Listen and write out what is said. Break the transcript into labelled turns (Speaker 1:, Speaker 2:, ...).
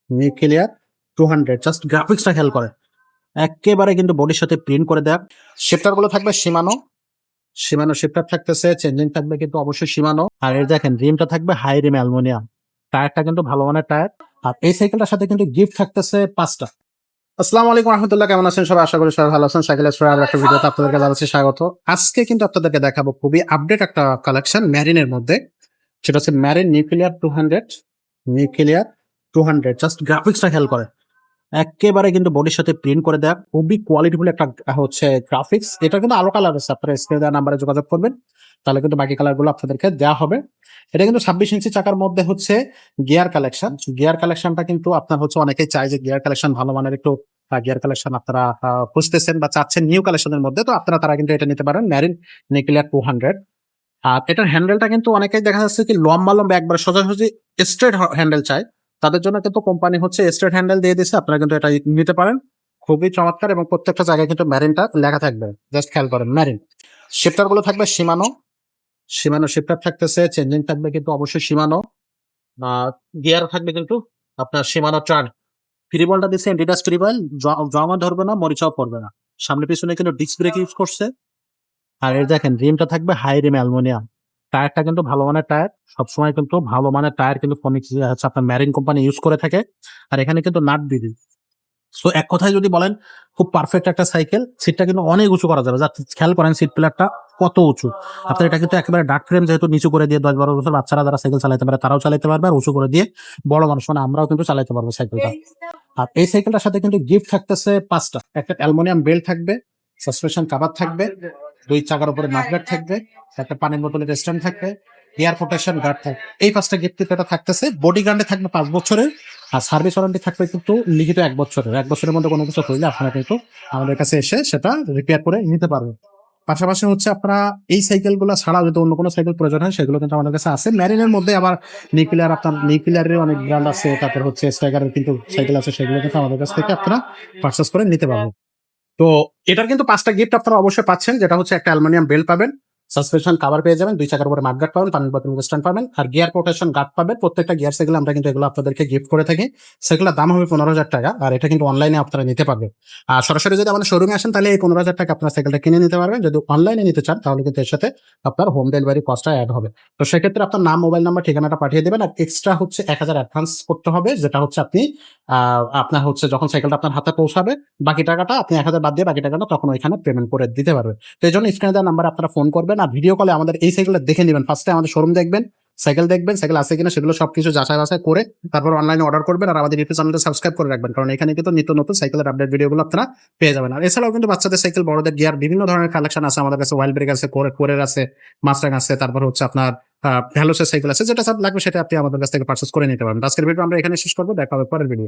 Speaker 1: Nuclear 200 just গ্রাফিক্সটা খেয়াল করেন, একেবারে কিন্তু বডির সাথে প্রিন্ট করে দেয়া। শিফটার গুলো থাকবে সীমানো শিফটার থাকতেছে, চেঞ্জিং থাকবে কিন্তু অবশ্যই সীমানো। আর এর দেখেন রিমটা থাকবে হাই রিম অ্যালুমিনিয়াম, টায়ারটা কিন্তু ভালো মানের টায়ার। আর এই সাইকেলটার সাথে কিন্তু গিফট থাকতেছে 5টা। আসসালামু আলাইকুম রহমতুল্লাহ, কেমন আছেন সবাই? আশা করি সবাই ভালো আছেন। সাইকেল এক্সপ্লোরার আর একটা ভিডিওতে আপনাদেরকে জানাচ্ছি স্বাগত। আজকে কিন্তু আপনাদেরকে দেখাবো খুবই আপডেট একটা কালেকশন ম্যারিনের মধ্যে, সেটা হচ্ছে ম্যারিন নিউক্লিয়ার 200 জাস্ট গ্রাফিক্সটা খেয়াল করেন, একেবারে কিন্তু বডির সাথে প্রিন্ট করে দেয়া, খুবই কোয়ালিটিফুল একটা হচ্ছে গ্রাফিক্স। এটা কিন্তু আলো কালার আছে, আপনারা স্ক্রিনে দেওয়া নাম্বারে যোগাযোগ করবেন, তাহলে কিন্তু বাকি কালার গুলো আপনাদেরকে দেওয়া হবে। এটা কিন্তু 26 ইঞ্চি চাকার মধ্যে হচ্ছে গিয়ার কালেকশনটা কিন্তু আপনার হচ্ছে অনেকেই চায় যে গিয়ার কালেকশন ভালো মানের একটু গিয়ার কালেকশন আপনারা খুঁজতেছেন বা চাচ্ছেন নিউ কালেকশনের মধ্যে, তো আপনারা তারা কিন্তু এটা নিতে পারেন, ম্যারিন নিউক্লিয়ার 200। আর এটার হ্যান্ডেলটা কিন্তু অনেকেই দেখা যাচ্ছে কি লম্বা লম্বা একবার সোজাসুজি স্ট্রেট হ্যান্ডেল চায়, তাদের জন্য কিন্তু কোম্পানি হচ্ছে স্ট্রেট হ্যান্ডেল দিয়ে দিচ্ছে, আপনারা কিন্তু এটা নিতে পারেন। খুবই চমৎকার এবং প্রত্যেকটা জায়গায় কিন্তু ম্যারিনটা লেখা থাকবে, জাস্ট খেয়াল করেন ম্যারিন। শিফটার গুলো থাকবে সীমানো শিফটার থাকতেছে, চেঞ্জিং থাকবে কিন্তু অবশ্যই সীমানো। গিয়ার থাকবে কিন্তু আপনার সীমানো টার্ন। ফ্রি বলটা দিচ্ছে এন্ডিডাস ফ্রি বল, জমা ধরবে না, মরিচাও পড়বে না। সামনে পিছনে কিন্তু ডিস্ক ব্রেক ইউজ করছে। আর এর দেখেন রিমটা থাকবে হাই রিম অ্যালুমিনিয়াম, টায়ারটা কিন্তু ভালো মানের টায়ার। সবসময় কিন্তু ভালো মানের টায়ার কিন্তু ফনিক্স হচ্ছে আপনার ম্যারিন কোম্পানি ইউজ করে থাকে। আর এখানে কিন্তু নাট দিদি। সো এক কথায় যদি বলেন, খুব পারফেক্ট একটা সাইকেল। সিটটা কিন্তু অনেক উঁচু করা যাবে, যাতে খেয়াল করেন সিট প্লেয়ারটা কত উঁচু। আপনার এটা কিন্তু একেবারে ডার্ক ফ্রেম, যেহেতু নিচু করে দিয়ে 10-12 বছর বাচ্চারা যারা সাইকেল চালাতে পারে তারাও চালাতে পারবে, আর উঁচু করে দিয়ে বড় মানুষ মানে আমরাও কিন্তু চালাতে পারবো সাইকেলটা। আর এই সাইকেলটার সাথে কিন্তু গিফট থাকতেছে 5টা। একটা অ্যালুমিনিয়াম বেল্ট থাকবে, সাসপেনশন কভার থাকবে, 2 চাকার উপরে মাফলার থাকবে, একটা পানির বোতলের স্ট্যান্ড থাকবে, এয়ার প্রোটেকশন গার্ড থাকবে। এই 5টা গিফট কিন্তু থাকতেছে। বডি গার্ডে থাকবে 5 বছরের, আর সার্ভিস ওয়ারেন্টি থাকবে কিন্তু লিখিত 1 বছরের। 1 বছরের মধ্যে কোনো কিছু হইলে আপনারা কিন্তু আমাদের কাছে এসে সেটা রিপেয়ার করে নিতে পারবেন। পাশাপাশি হচ্ছে আপনারা এই সাইকেল গুলো ছাড়াও যদি অন্য কোনো সাইকেল প্রয়োজন হয় সেগুলো কিন্তু আমাদের কাছে আছে। ম্যারিনের মধ্যে আবার নিউক্লিয়ারের অনেক ব্র্যান্ড আছে, তারপর হচ্ছে স্ট্রাইকারের কিন্তু সাইকেল আছে, সেগুলো কিন্তু আমাদের কাছ থেকে আপনারা পারচেস করে নিতে পারবেন। তো এটার কিন্তু 5টা গিফট আপনারা অবশ্যই পাচ্ছেন, যেটা হচ্ছে একটা অ্যালুমিনিয়াম বেল্ট পাবেন, সাসপেনশন কভার পেয়ে যাবেন, 2 চাকার উপরে মাডগার্ড পাবেন, পানির বোতল স্ট্যান্ড পাবেন, আর গিয়ার প্রোটেকশন গার্ড পাবেন। প্রত্যেকটা গিয়ার সাইকেল আমরা কিন্তু এগুলো আপনাদেরকে গিফট করে থাকি। সেগুলোর দাম হবে 15,000 টাকা, আর এটা কিন্তু অনলাইনে আপনারা নিতে পারবেন। আর সরাসরি যদি আমাদের শোরুমে আসেন তাহলে এই 15,000 টাকা আপনার সাইকেলটা কিনে নিতে পারবেন। যদি অনলাইনে নিতে চান তাহলে কিন্তু এর সাথে আপনার হোম ডেলিভারি কস্টটা অ্যাড হবে। তো সেক্ষেত্রে আপনার নাম, মোবাইল নাম্বার, ঠিকানাটা পাঠিয়ে দেবেন, আর এক্সট্রা হচ্ছে 1000 অ্যাডভান্স করতে হবে, যেটা হচ্ছে আপনি আপনার হচ্ছে যখন সাইকেলটা আপনার হাতে পৌঁছাবে, বাকি টাকাটা আপনি 1000 বাদ দিয়ে বাকি টাকাটা তখন ওইখানে পেমেন্ট করে দিতে পারবেন। তো এই জন্য স্ক্রিনে দেওয়া নাম্বারে আপনারা ফোন করবেন, আর ভিডিও কলে আমাদের এই সাইকেলটা দেখে নেবেন। ফার্স্টে আমাদের শোরুম দেখবেন, সাইকেল আছে কিনা সেগুলো সবকিছু যাচাই বাছাই করে তারপর অনলাইনে অর্ডার করবেন। আর আমাদের ইউটিউব চ্যানেলটা সাবস্ক্রাইব করে রাখবেন, কারণ এখানে কিন্তু নিত্য নতুন সাইকেলের আপডেট ভিডিওগুলো আপনারা পেয়ে যাবেন। আর এছাড়াও কিন্তু বাচ্চাদের সাইকেল, বড়দের গিয়ার, বিভিন্ন ধরনের কালেকশন আছে আমাদের কাছে। ওয়াইল্ড ব্রেক আছে, কোরের আছে, মাস্টাং আছে, তারপর হচ্ছে আপনার ভ্যালোসের সাইকেল আছে। যেটা সব লাগবে সেটা আপনি আমাদের কাছ থেকে পারচেস করে নিতে পারবেন। আজকের ভিডিও আমরা এখানে শেষ করবো, দেখা হবে পরের ভিডিও।